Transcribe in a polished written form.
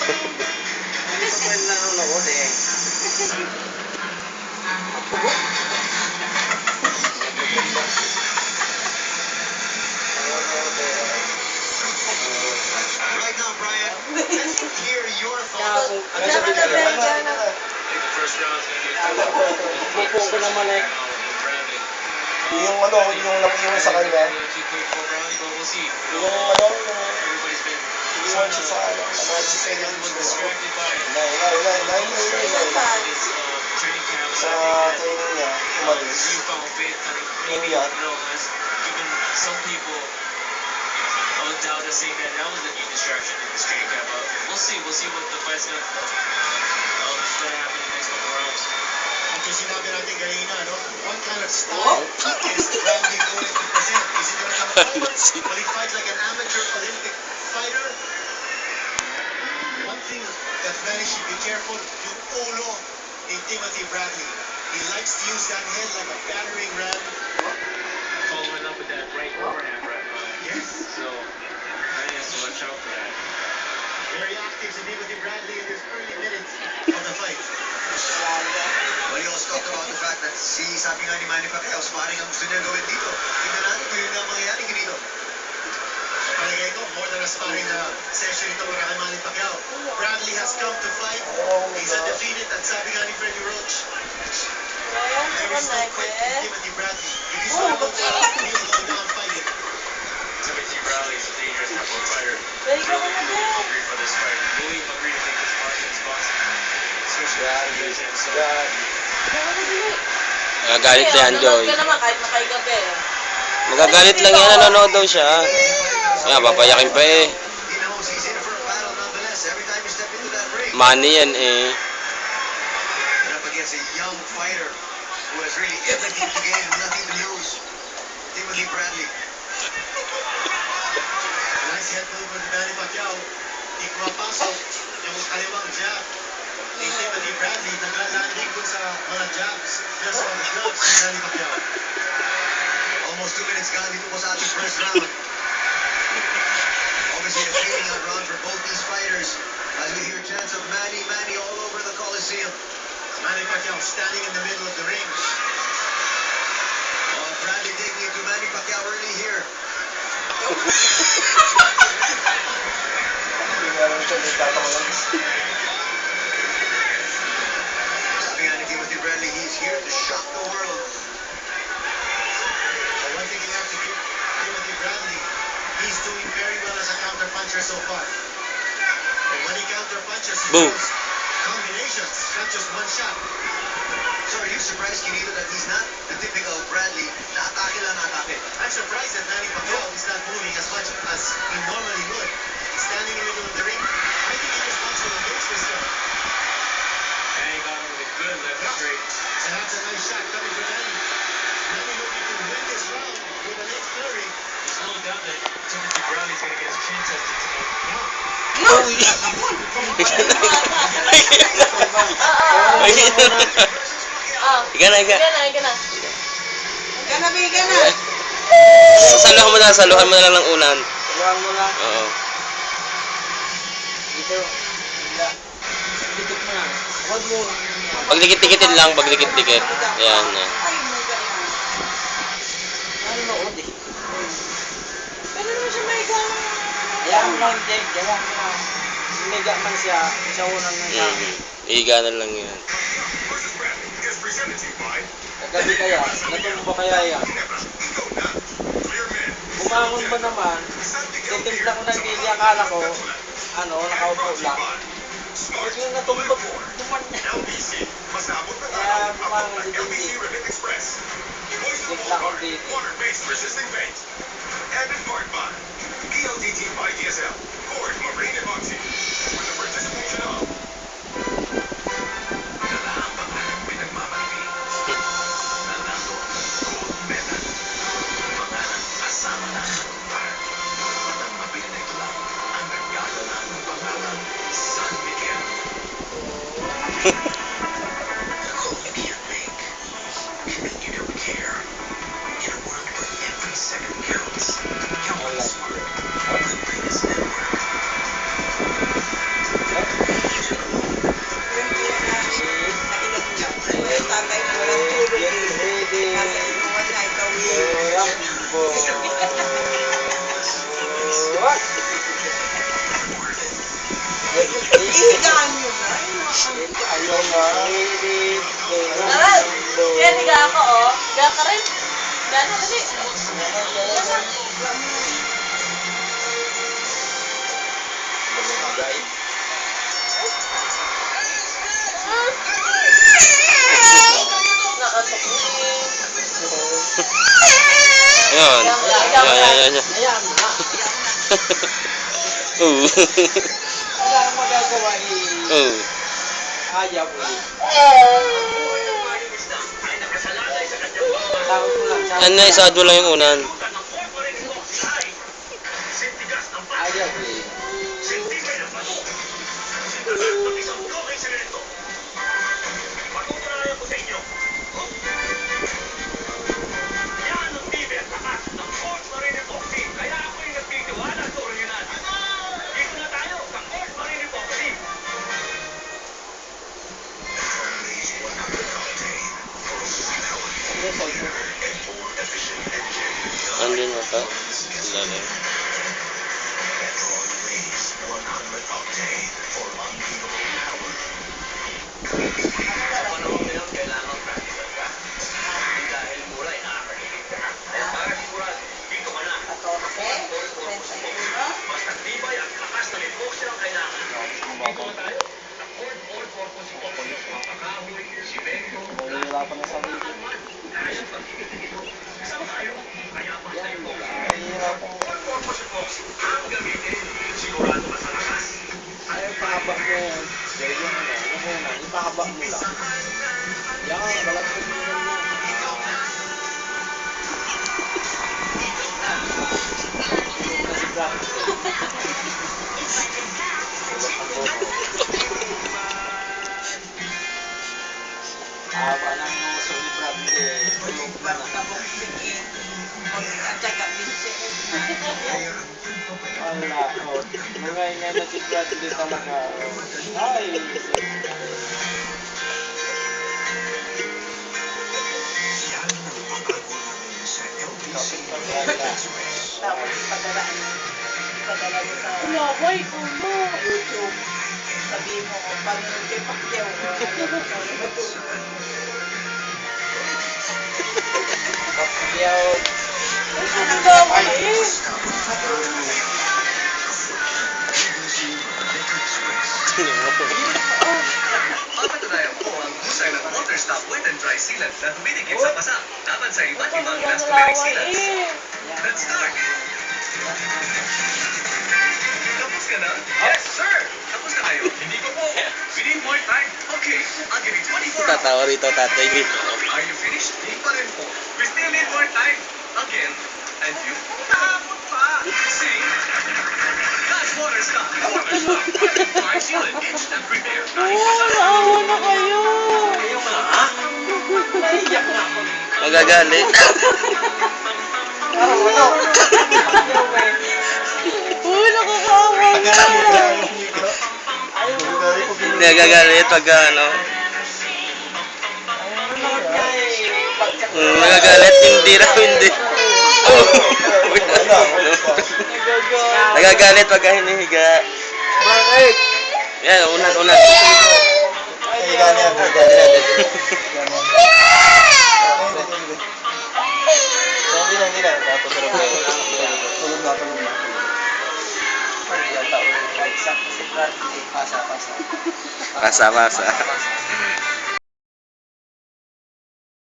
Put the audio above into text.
Hindi pa pwede nanonood eh. Right now, Brian, let's hear your thoughts. Pupo ko naman eh. Yung ano, yung nag-iwan sa kanya. Yung ano, iwan siya sa ano, nag-suspended siguro. Sa training niya, umalis. Yung yan. Some people doubt us saying that was a new distraction in this training camp. We'll see what the fight's gonna happen in the next couple rounds. Kasi sinabi natin kanina, no? What kind of style is Randy going to present? Is he gonna come forward? Will he fight like an amateur Olympic fighter? One thing that Manny should be careful, yung ulo ni Timothy Bradley. He likes to use that head like a battering ram. Following up with that right overhand right now. Yes. So, Manny has to watch out for that. Very active si Timothy Bradley in his early minutes of the fight. Well, you also talked about the fact that sabi nga ni Manny Pacquiao, sparring ang gusto niya gawin dito. Tingnan natin kung yun na mangyayari dito. Sa palagay ko, more than a sparring session ito para kay Manny Pacquiao. Bradley has come to fight. He's undefeated at sabi nga ni Freddie Roach. There is no quit in Timothy Bradley. If he's going to go down, he'll go down fighting. Timothy Bradley is a dangerous type of fighter. Really hungry for this fight. Really hungry to take this boxing. Magagalit na yan, Joy. Magagalit lang yan, nanonood daw siya. Kaya, papayakin pa eh. Money yan eh. Up against a young fighter who has really everything to gain and nothing to lose. Timothy Bradley. Nice head movement ni Manny Pacquiao. Di kumapasok yung kaliwang jab ni Timothy Bradley. Naglalanding dun sa mga jabs. Just on the gloves ni Manny Pacquiao. Almost 2 minutes gone dito po sa ating first round. Obviously a fading out round for both these fighters. As we hear chants of Manny all over the Coliseum. Manny Pacquiao standing in the middle of the ring. Bradley taking it to Manny Pacquiao early here. Sabi nga ni Timothy Bradley, he's here to shock the world. But one thing you have to give Timothy Bradley, he's doing very well as a counter-puncher so far. And when he counter-punches, he throws combinations, not just one shot. So are you surprised, Kinito, that he's not the typical Bradley na atake lang atake? I'm surprised that Manny Pacquiao is not moving as much as he normally would. He's standing in the middle of the ring. I think he just wants to engage this guy. And he got him with a good left straight. And that's a nice shot coming from Manny. Manny looking to win this round with a late flurry. There's no doubt that Timothy Bradley's going to get his chin tested tonight. Iga na. Saluhan mo na lang ng unan. Saluhan mo lang. Oo. Dito. Dikit mo na. Huwag mo. Pagdikit-dikitin lang, pagdikit-dikit. Ayan. Nanonood eh. Pero naman siya may gana. Ayan mo lang, Jake. Ayan mo lang. Mega man siya. Siya unang nga. Iga na lang yan. Kagabi kaya, natulog ba kaya yan? Bumangon ba naman, titimpla ko ng dili, akala ko, nakaupo lang. Tapos yung natulog ko, tuman niya. Kaya bumangon si dili. Titimpla ko dili. Ihigaan nyo na. Ayaw nga. Aral! Kaya tiga ako, oh. Tiga ka rin. Gana kasi. Ayan. Ayan. Ayan na. Oo. Wala kang magagawa eh. Oo. Ayaw eh. Tawag mo lang. Ano na, isado lang yung unan. Ayaw eh. Andun mo pa. Lalo. Nahihirapan na sa video. Ayaw pahaba mo. Gaya mo na. Ano mo na. Ipahaba mo lang. Yan. Walang tumingin mo. Kasi Brad. Haba ng uso ni Brad eh. Tulog na na. Wala. Oh. Mga na si Bradley talaga. Ay. Tapos padala mo sa YouTube. Sabihin mo, panonood kay Pacquiao. Pacquiao. Nagawa eh. Mapatunayan po ang husay ng water stop wet and dry sealant na humidikit sa basa laban sa iba't ibang elastomeric sealants. Let's start! Tapos ka na? Yes, sir! Tapos na kayo? Hindi ko po. We need more time. Okay, I'll give you 24 hours. Tatawa rito, tatay dito. Are you finished? Hindi pa rin po. We still need more time. Again. And you? Tapos pa! See? That's water stop. Water stop. Wet and dry sealant. Instant repair. 90%. Naawa na kayo. Ayaw mo na ha? Naiyak na ako. Magagalit. Parang ano? Ayaw eh. Uy, nakakaawa na. Nagagalit pag ano. Nagagalit, hindi raw, hindi. Nagagalit pag hinihiga. Bakit? Yan, unan. Higa niya. Hindi na. Tapos tulog na. Yata, exact si Bradley. Pasa. Pasa.